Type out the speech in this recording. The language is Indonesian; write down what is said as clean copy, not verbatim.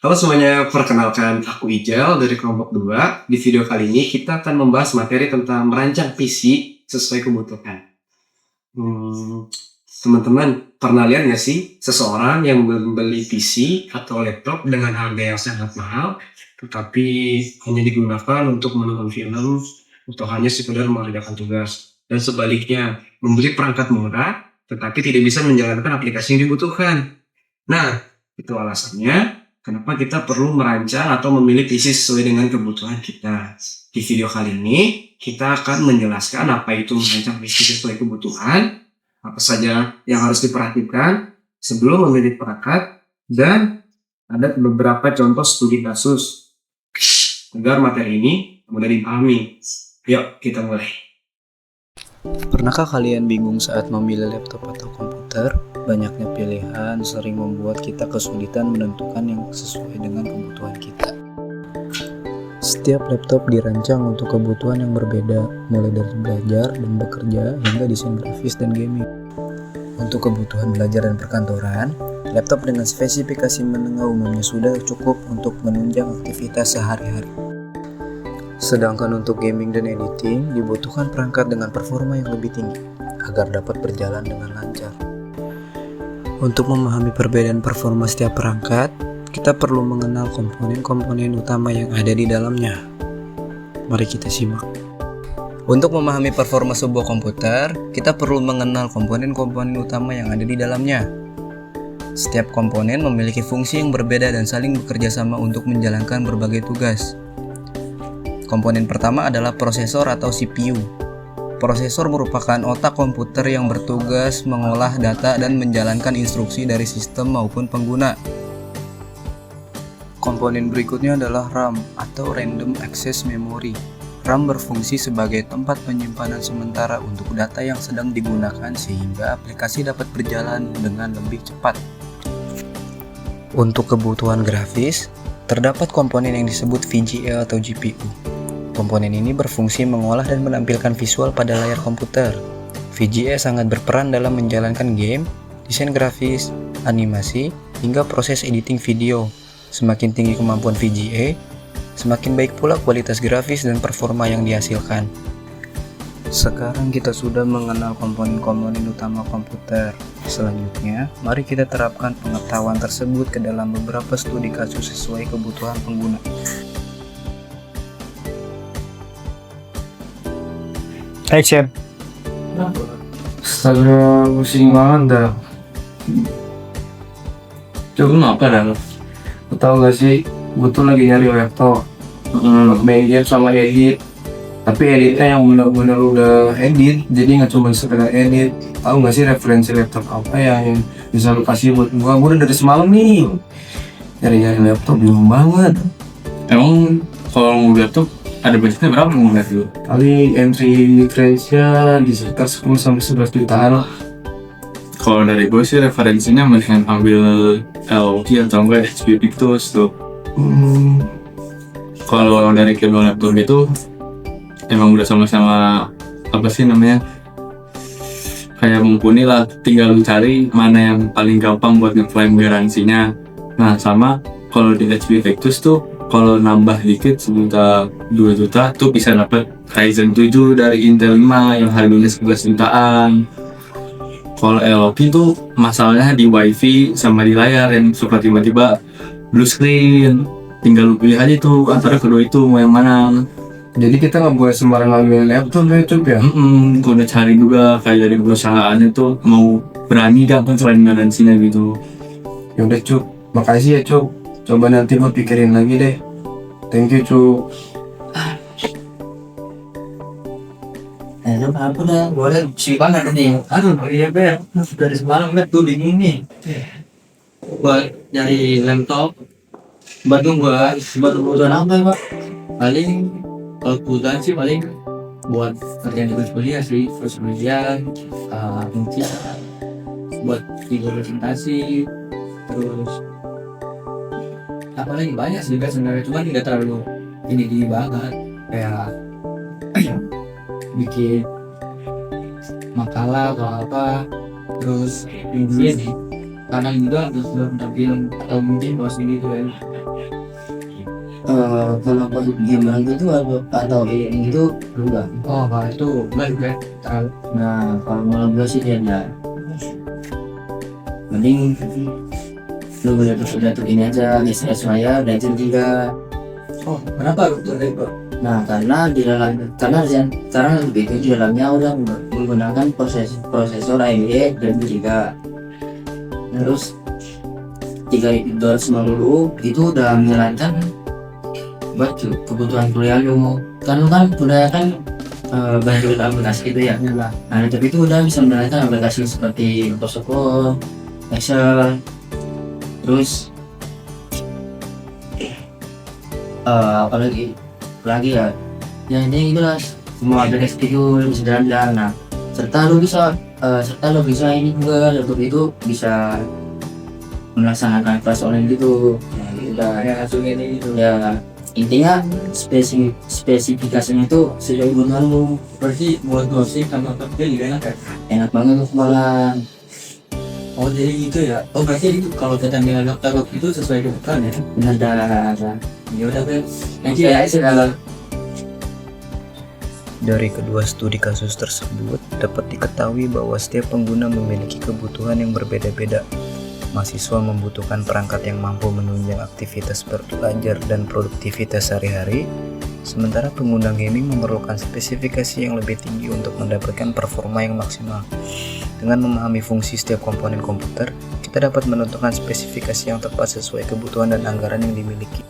Halo semuanya, perkenalkan aku Ijal dari kelompok 2. Di video kali ini kita akan membahas materi tentang merancang PC sesuai kebutuhan. Teman-teman, pernah lihat nggak sih seseorang yang membeli PC atau laptop dengan harga yang sangat mahal, tetapi hanya digunakan untuk menonton film atau hanya sekedar mengerjakan tugas? Dan sebaliknya, membeli perangkat murah, tetapi tidak bisa menjalankan aplikasi yang dibutuhkan. Nah, itu alasannya kenapa kita perlu merancang atau memilih PC sesuai dengan kebutuhan kita. Di video kali ini, kita akan menjelaskan apa itu merancang PC sesuai kebutuhan, apa saja yang harus diperhatikan sebelum memilih perangkat, dan ada beberapa contoh studi kasus agar materi ini mudah dipahami. Yuk, kita mulai. Pernahkah kalian bingung saat memilih laptop atau komputer? Banyaknya pilihan sering membuat kita kesulitan menentukan yang sesuai dengan kebutuhan kita. Setiap laptop dirancang untuk kebutuhan yang berbeda, mulai dari belajar dan bekerja hingga desain grafis dan gaming. Untuk kebutuhan belajar dan perkantoran, laptop dengan spesifikasi menengah umumnya sudah cukup untuk menunjang aktivitas sehari-hari. Sedangkan untuk gaming dan editing, dibutuhkan perangkat dengan performa yang lebih tinggi agar dapat berjalan dengan lancar. Untuk memahami perbedaan performa setiap perangkat, kita perlu mengenal komponen-komponen utama yang ada di dalamnya. Mari kita simak. Untuk memahami performa sebuah komputer, kita perlu mengenal komponen-komponen utama yang ada di dalamnya. Setiap komponen memiliki fungsi yang berbeda dan saling bekerja sama untuk menjalankan berbagai tugas. Komponen pertama adalah prosesor atau CPU. Prosesor merupakan otak komputer yang bertugas mengolah data dan menjalankan instruksi dari sistem maupun pengguna. Komponen berikutnya adalah RAM atau Random Access Memory. RAM berfungsi sebagai tempat penyimpanan sementara untuk data yang sedang digunakan sehingga aplikasi dapat berjalan dengan lebih cepat. Untuk kebutuhan grafis, terdapat komponen yang disebut VGA atau GPU. Komponen ini berfungsi mengolah dan menampilkan visual pada layar komputer. VGA sangat berperan dalam menjalankan game, desain grafis, animasi, hingga proses editing video. Semakin tinggi kemampuan VGA, semakin baik pula kualitas grafis dan performa yang dihasilkan. Sekarang kita sudah mengenal komponen-komponen utama komputer. Selanjutnya, mari kita terapkan pengetahuan tersebut ke dalam beberapa studi kasus sesuai kebutuhan pengguna. Action. Astaga, pusing banget dah. Coba apa dah? Lo tau gak sih, gue tuh lagi nyari laptop main game sama edit. Tapi editnya yang bener-bener udah edit, jadi gak cuma sekedar edit. Tahu gak sih referensi laptop apa yang bisa lo kasih buat gue? Gue udah dari semalam nih nyari-nyari laptop, bingung banget. Emang kalau mau laptop ada budgetnya berapa mau lihat dulu? Kali entry range-nya di sekitar 10-11 jutaan. Kalau dari gue sih referensinya mendingan ambil LG atau enggak HP Victus tuh. Kalau dari kedua laptop itu emang udah sama-sama apa sih namanya, kayak mumpuni lah, tinggal cari mana yang paling gampang buat ngeklaim garansinya. Nah sama kalau di HP Victus tuh kalau nambah dikit sejuta 2 juta tuh bisa dapat Ryzen 7 dari Intel 5 yang harganya 11 jutaan. Kalau LOP tuh masalahnya di wifi sama di layar yang suka tiba-tiba blue screen. Tinggal lu pilih aja tuh antara kedua itu mau yang mana. Jadi kita nggak boleh sembarangan ngambil laptop ya? Gue udah cari juga kayak dari perusahaannya tuh mau berani gak kan selain garansinya gitu. Yaudah Cuk, makasih ya Cuk. Coba nanti gue pikirin lagi deh. Thank you Cuk. Apa dah, boleh sih banget nih. Aduh, iya Ber, dari semalam Ber tuh dingin nih. Buat nyari laptop, Bandung buat kebutuhan apa ya Pak? Paling kalau kebutuhan sih paling buat kerjaan tugas kuliah sih, terus kemudian mungkin buat tiga presentasi, terus apa lagi banyak sih kan sebenarnya, cuman nggak terlalu ini banget kayak bikin makalah atau apa, terus mungkin kadang juga harus tampil atau mungkin bos ini tuh kan kalau produk game gitu atau ini gitu enggak. Oh, kalau itu enggak juga terlalu. Nah, kalau menurut gue sih dia enggak. Mending lu udah tuh ini aja, bisnis saya belajar juga. Oh, kenapa lu tuh? Nah, karena itu di dalamnya udah menggunakan prosesor AMD dan 3. Terus 3250 itu udah menjalankan buat kebutuhan kuliah lu. Kan kuliah kan banyak aplikasi gitu ya. Nah, tapi itu udah bisa menjalankan aplikasi seperti Microsoft Word, Excel, terus apalagi ya ini itulah semua aplikasi itu bisa jalan. Nah, serta lu bisa ini juga laptop itu bisa melaksanakan kelas online gitu. Nah, udah ini gitu. ya intinya spesifikasinya itu sesuai kebutuhan lu. Berarti buat gue sih sama kerja juga enak ya. Enak banget tuh malah. Oh, jadi gitu ya. Oh, berarti itu kalau kita milih laptop itu sesuai kebutuhan ya. Benar. Ya udah, Ben. Thank you ya, segala. Dari kedua studi kasus tersebut, dapat diketahui bahwa setiap pengguna memiliki kebutuhan yang berbeda-beda. Mahasiswa membutuhkan perangkat yang mampu menunjang aktivitas belajar dan produktivitas sehari-hari, sementara pengguna gaming memerlukan spesifikasi yang lebih tinggi untuk mendapatkan performa yang maksimal. Dengan memahami fungsi setiap komponen komputer, kita dapat menentukan spesifikasi yang tepat sesuai kebutuhan dan anggaran yang dimiliki.